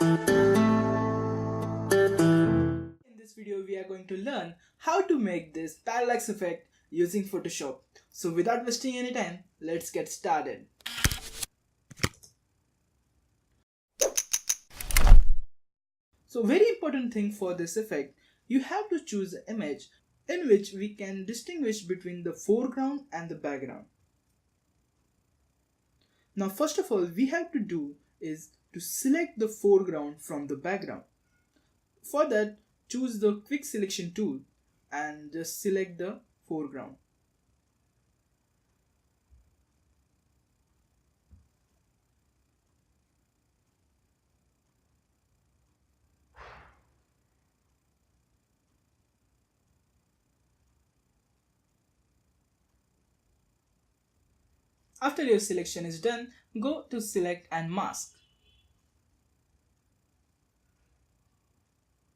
In this video, we are going to learn how to make this parallax effect using Photoshop. So without wasting any time, let's get started. So very important thing for this effect, you have to choose an image in which we can distinguish between the foreground and the background. Now first of all, we have to do is to select the foreground from the background. For that, choose the quick selection tool and just select the foreground. After your selection is done, go to select and mask.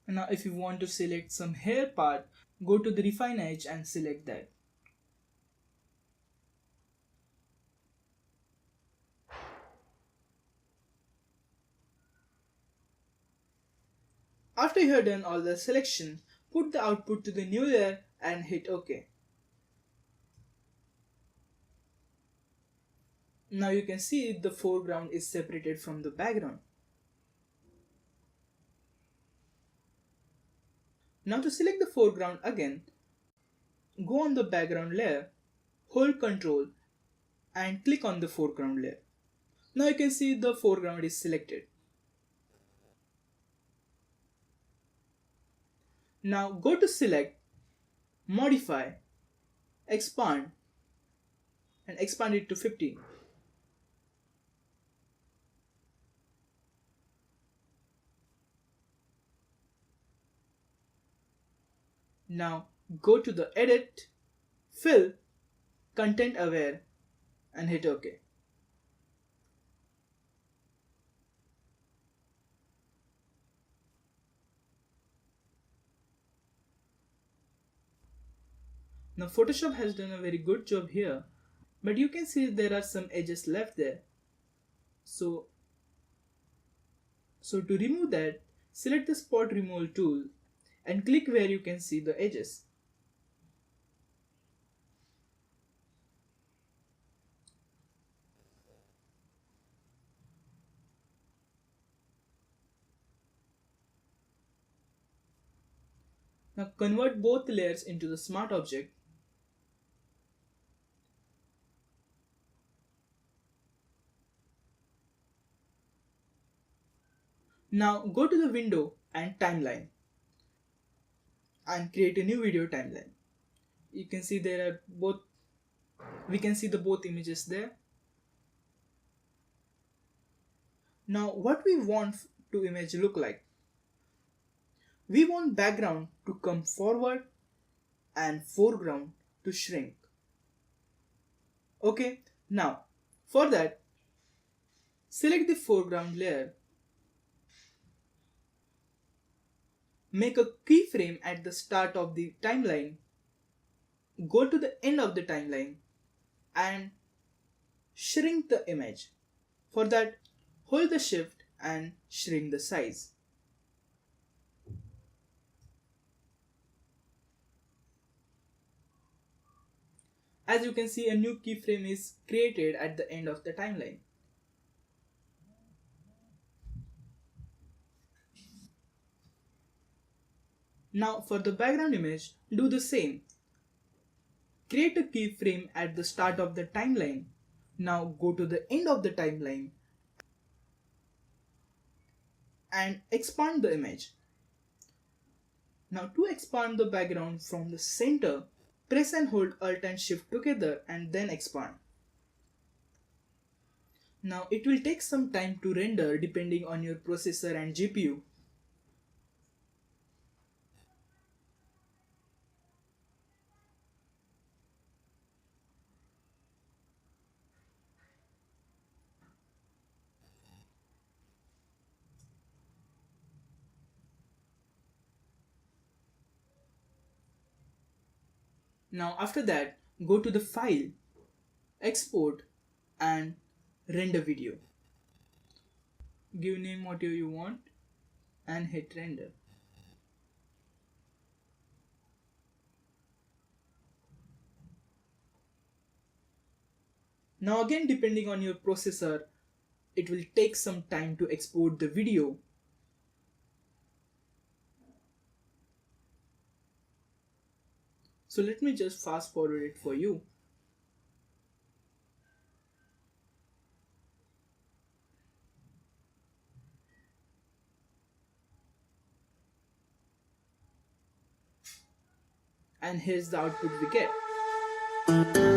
Now if you want to select some hair part, go to the refine edge and select that. After you have done all the selection, put the output to the new layer and hit OK. Now you can see the foreground is separated from the background. Now to select the foreground again, go on the background layer, hold Ctrl and click on the foreground layer. Now you can see the foreground is selected. Now go to select, modify, expand and expand it to 15. Now go to the edit, fill, content aware and hit OK. Now Photoshop has done a very good job here, but you can see there are some edges left there. So to remove that, select the spot removal tool and click where you can see the edges. Now convert both layers into the smart object. Now go to the window and timeline and create a new video timeline. You can see we can see the both images there. Now what we want to image look like? We want background to come forward and foreground to shrink. Okay, now for that, select the foreground layer, make a keyframe at the start of the timeline, go to the end of the timeline and shrink the image. For that, hold the shift and shrink the size. As you can see, a new keyframe is created at the end of the timeline. Now for the background image, do the same. Create a keyframe at the start of the timeline. Now go to the end of the timeline and expand the image. Now to expand the background from the center, press and hold Alt and Shift together and then expand. Now it will take some time to render depending on your processor and GPU. Now after that, go to the file, export and render video. Give name whatever you want and hit render. Now again, depending on your processor, it will take some time to export the video. So let me just fast forward it for you. And here's the output we get.